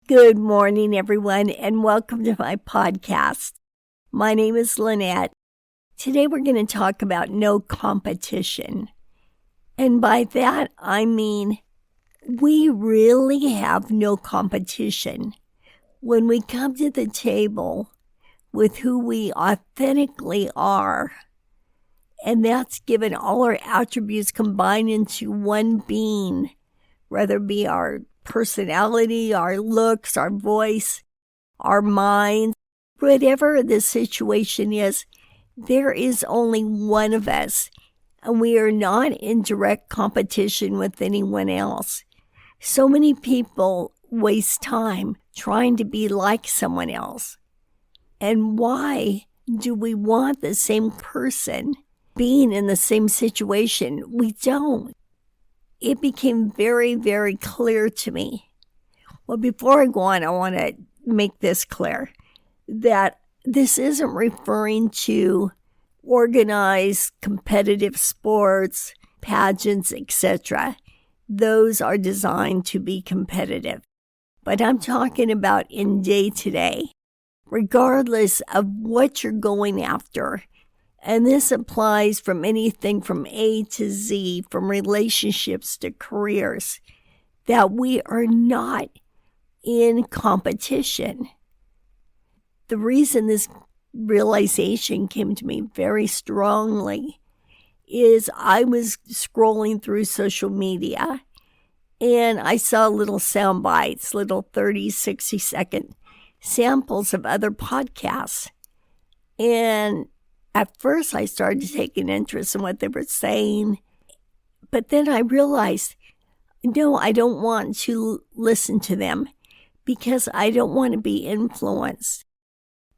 Good morning, everyone, and welcome to my podcast. My name is Lynette. Today we're going to talk about no competition. And by that, I mean we really have no competition. When we come to the table with who we authentically are, and that's given all our attributes combined into one being, whether it be our personality, our looks, our voice, our mind, whatever the situation is, there is only one of us, and we are not in direct competition with anyone else. So many people waste time trying to be like someone else. And why do we want the same person being in the same situation? We don't. It became very, very clear to me. Well, before I go on, I want to make this clear that this isn't referring to organized competitive sports, pageants, etc. Those are designed to be competitive. But I'm talking about in day-to-day, regardless of what you're going after. And this applies from anything from A to Z, from relationships to careers, that we are not in competition. The reason this realization came to me very strongly is I was scrolling through social media and I saw little sound bites, little 30, 60-second samples of other podcasts. And at first, I started to take an interest in what they were saying, but then I realized, no, I don't want to listen to them because I don't want to be influenced.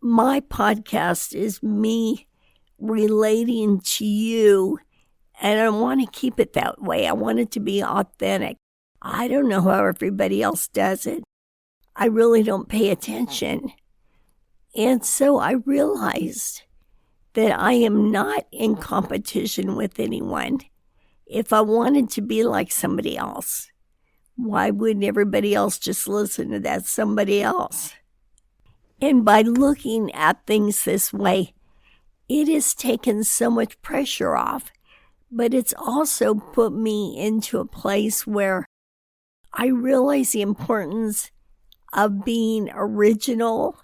My podcast is me relating to you, and I want to keep it that way. I want it to be authentic. I don't know how everybody else does it. I really don't pay attention. And so I realized that I am not in competition with anyone. If I wanted to be like somebody else, why wouldn't everybody else just listen to that somebody else? And by looking at things this way, it has taken so much pressure off, but it's also put me into a place where I realize the importance of being original,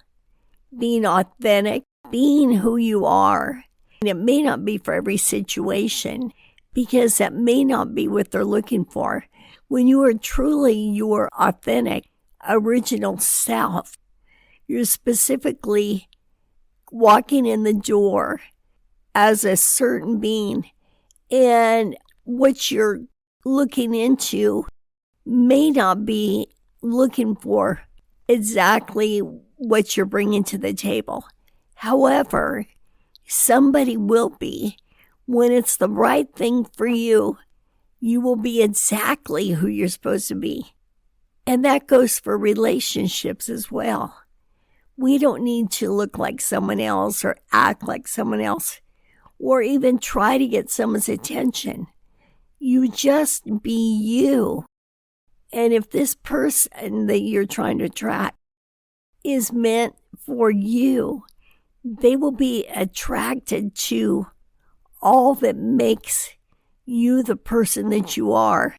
being authentic, being who you are. And it may not be for every situation because that may not be what they're looking for. When you are truly your authentic, original self, you're specifically walking in the door as a certain being. And what you're looking into may not be looking for exactly what you're bringing to the table. However, somebody will be. When it's the right thing for you, you will be exactly who you're supposed to be. And that goes for relationships as well. We don't need to look like someone else or act like someone else or even try to get someone's attention. You just be you. And if this person that you're trying to attract is meant for you, they will be attracted to all that makes you the person that you are.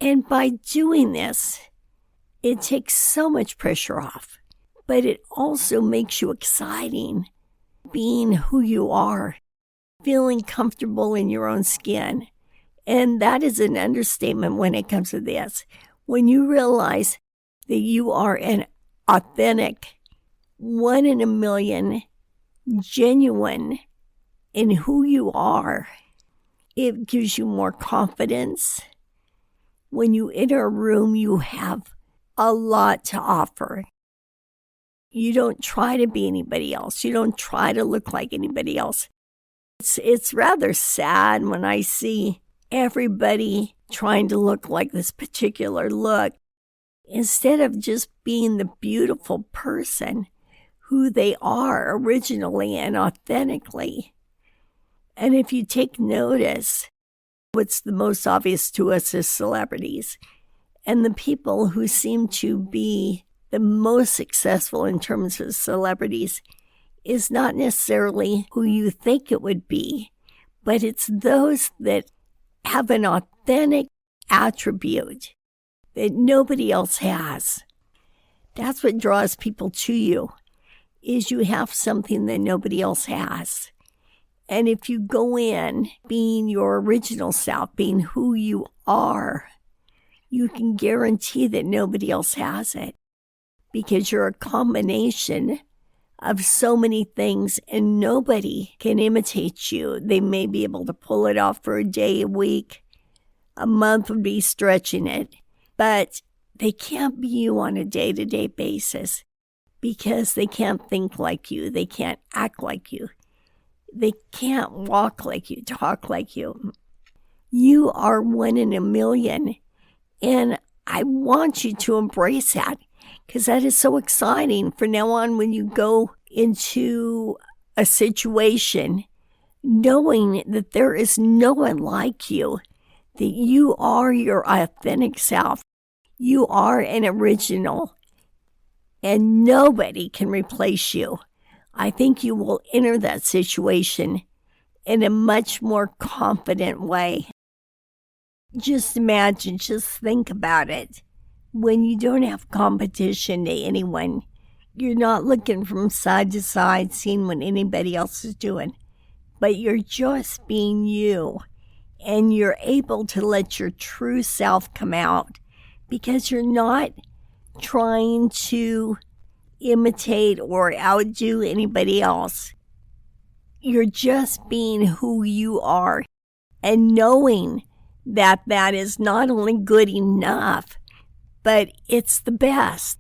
And by doing this, it takes so much pressure off, but it also makes you exciting, being who you are, feeling comfortable in your own skin. And that is an understatement when it comes to this. When you realize that you are an authentic, 1 in a million, genuine in who you are, it gives you more confidence. When you enter a room, you have a lot to offer. You don't try to be anybody else. You don't try to look like anybody else. It's rather sad when I see everybody trying to look like this particular look instead of just being the beautiful person who they are originally and authentically. And if you take notice, what's the most obvious to us is celebrities. And the people who seem to be the most successful in terms of celebrities is not necessarily who you think it would be, but it's those that have an authentic attribute that nobody else has. That's what draws people to you, is you have something that nobody else has. And if you go in being your original self, being who you are, you can guarantee that nobody else has it, because you're a combination of so many things and nobody can imitate you. They may be able to pull it off for a day, a week, a month would be stretching it, but they can't be you on a day-to-day basis because they can't think like you. They can't act like you. They can't walk like you, talk like you. You are one in a million, and I want you to embrace that, because that is so exciting. From now on, when you go into a situation, knowing that there is no one like you, that you are your authentic self, you are an original, and nobody can replace you. I think you will enter that situation in a much more confident way. Just imagine, just think about it. When you don't have competition to anyone, you're not looking from side to side, seeing what anybody else is doing, but you're just being you, and you're able to let your true self come out because you're not trying to imitate or outdo anybody else. You're just being who you are, and knowing that that is not only good enough, but it's the best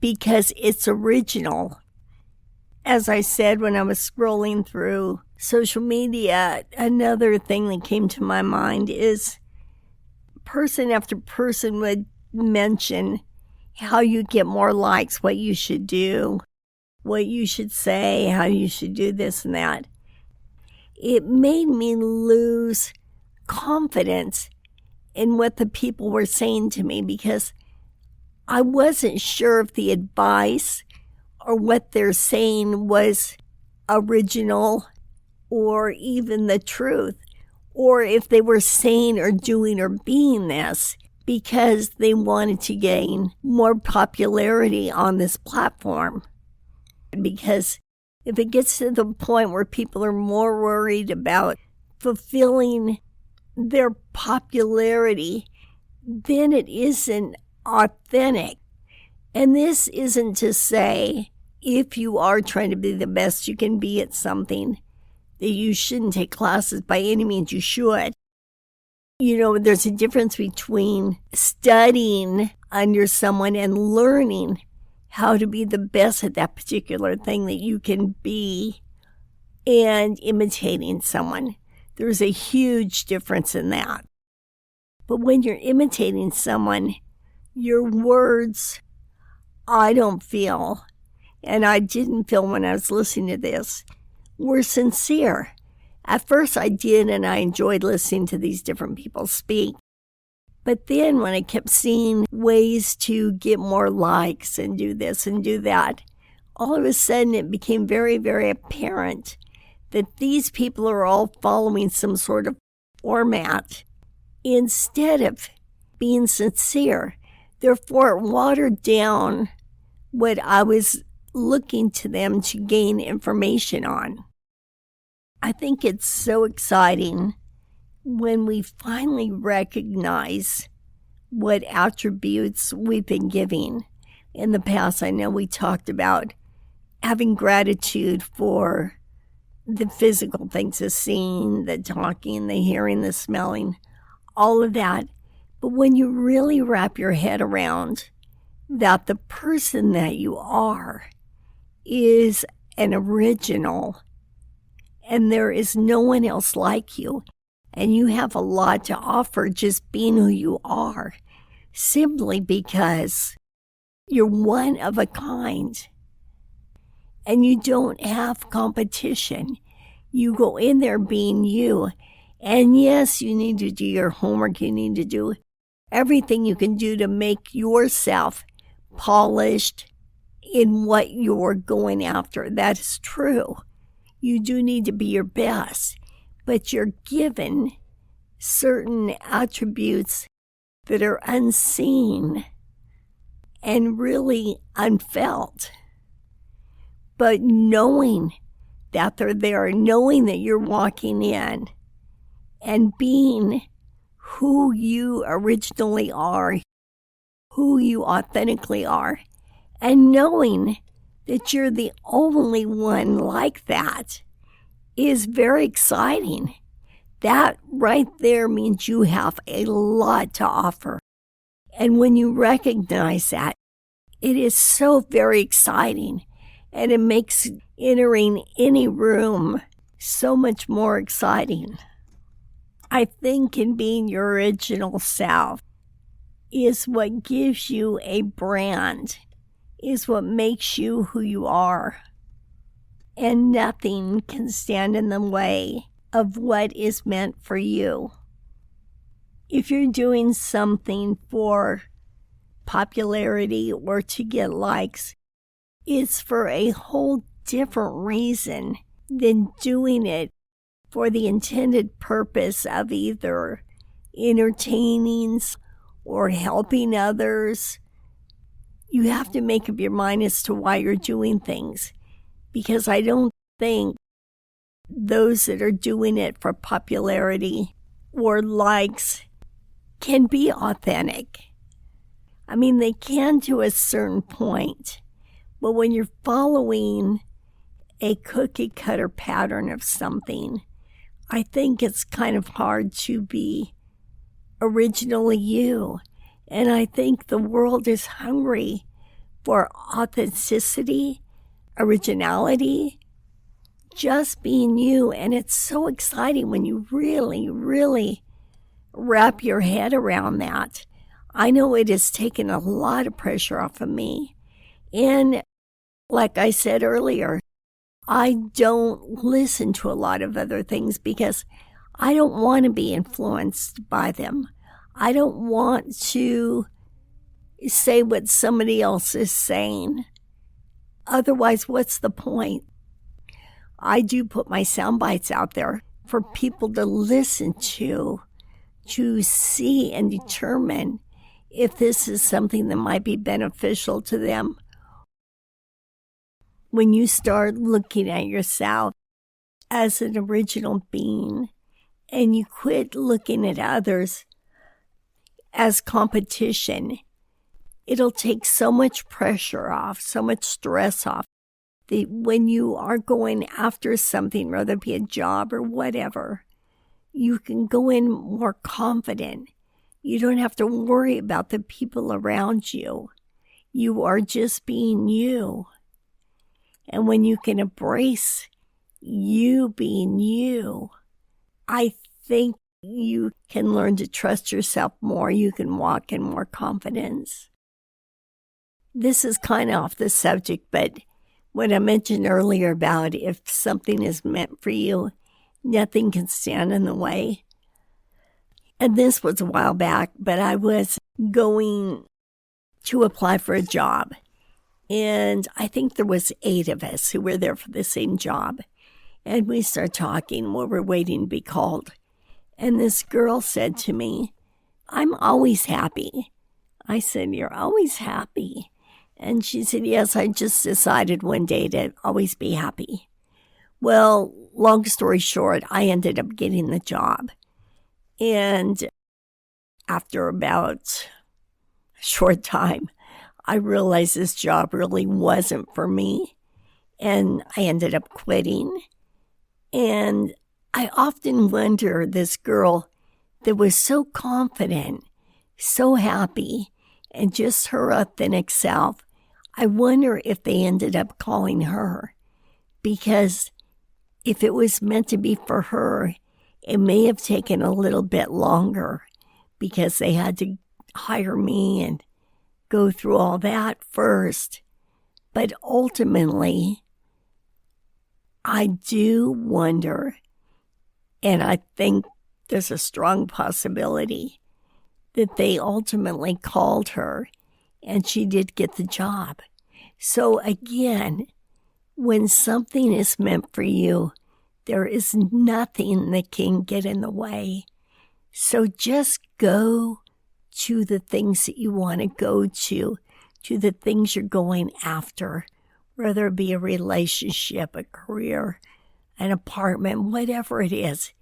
because it's original. As I said, when I was scrolling through social media, another thing that came to my mind is person after person would mention how you get more likes, what you should do, what you should say, how you should do this and that. It made me lose confidence in what the people were saying to me, because I wasn't sure if the advice or what they're saying was original or even the truth, or if they were saying or doing or being this because they wanted to gain more popularity on this platform. Because if it gets to the point where people are more worried about fulfilling their popularity, then it isn't authentic. And this isn't to say if you are trying to be the best you can be at something, that you shouldn't take classes. By any means, you should. You know, there's a difference between studying under someone and learning how to be the best at that particular thing that you can be and imitating someone. There's a huge difference in that. But when you're imitating someone, your words, I don't feel, and I didn't feel when I was listening to this, were sincere. At first I did, and I enjoyed listening to these different people speak. But then when I kept seeing ways to get more likes and do this and do that, all of a sudden it became very, very apparent that these people are all following some sort of format instead of being sincere. Therefore, it watered down what I was looking to them to gain information on. I think it's so exciting when we finally recognize what attributes we've been giving. In the past, I know we talked about having gratitude for the physical things, the seeing, the talking, the hearing, the smelling, all of that. But when you really wrap your head around that the person that you are is an original and there is no one else like you, and you have a lot to offer just being who you are, simply because you're one of a kind and you don't have competition. You go in there being you. And yes, you need to do your homework. You need to do everything you can do to make yourself polished, in what you're going after. That is true. You do need to be your best, but you're given certain attributes that are unseen and really unfelt. But knowing that they're there, knowing that you're walking in and being who you originally are, who you authentically are, and knowing that you're the only one like that is very exciting. That right there means you have a lot to offer. And when you recognize that, it is so very exciting. And it makes entering any room so much more exciting. I think in being your original self is what gives you a brand, is what makes you who you are. And nothing can stand in the way of what is meant for you. If you're doing something for popularity or to get likes, it's for a whole different reason than doing it for the intended purpose of either entertaining or helping others. You have to make up your mind as to why you're doing things, because I don't think those that are doing it for popularity or likes can be authentic. I mean, they can to a certain point. But when you're following a cookie-cutter pattern of something, I think it's kind of hard to be originally you. And I think the world is hungry for authenticity, originality, just being you. And it's so exciting when you really, really wrap your head around that. I know it has taken a lot of pressure off of me. And like I said earlier, I don't listen to a lot of other things because I don't want to be influenced by them. I don't want to say what somebody else is saying. Otherwise, what's the point? I do put my sound bites out there for people to listen to see and determine if this is something that might be beneficial to them. When you start looking at yourself as an original being and you quit looking at others as competition, it'll take so much pressure off, so much stress off, that when you are going after something, whether it be a job or whatever, you can go in more confident. You don't have to worry about the people around you. You are just being you. And when you can embrace you being you, I think you can learn to trust yourself more. You can walk in more confidence. This is kind of off the subject, but what I mentioned earlier about if something is meant for you, nothing can stand in the way. And this was a while back, but I was going to apply for a job. And I think there was 8 of us who were there for the same job. And we started talking while we're waiting to be called. And this girl said to me, "I'm always happy." I said, "You're always happy?" And she said, "Yes, I just decided one day to always be happy." Well, long story short, I ended up getting the job. And after about a short time, I realized this job really wasn't for me, and I ended up quitting. And I often wonder, this girl that was so confident, so happy, and just her authentic self, I wonder if they ended up calling her. Because if it was meant to be for her, it may have taken a little bit longer because they had to hire me and go through all that first. But ultimately, I do wonder, and I think there's a strong possibility that they ultimately called her and she did get the job. So again, when something is meant for you, there is nothing that can get in the way. So just go to the things that you want to go to the things you're going after, whether it be a relationship, a career, an apartment, whatever it is.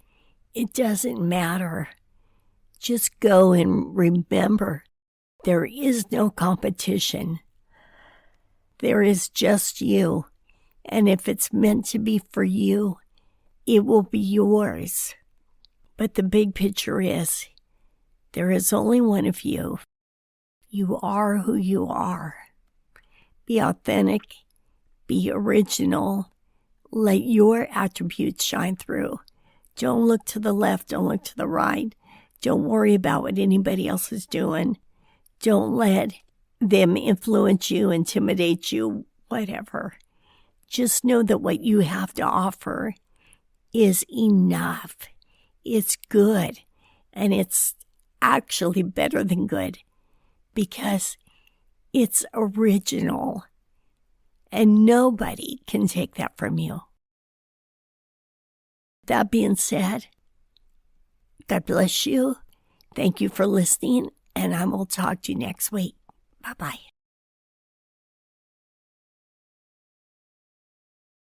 It doesn't matter. Just go and remember, there is no competition. There is just you. And if it's meant to be for you, it will be yours. But the big picture is, there is only one of you. You are who you are. Be authentic. Be original. Let your attributes shine through. Don't look to the left. Don't look to the right. Don't worry about what anybody else is doing. Don't let them influence you, intimidate you, whatever. Just know that what you have to offer is enough. It's good. And it's actually better than good because it's original. And nobody can take that from you. That being said, God bless you. Thank you for listening, and I will talk to you next week. Bye-bye.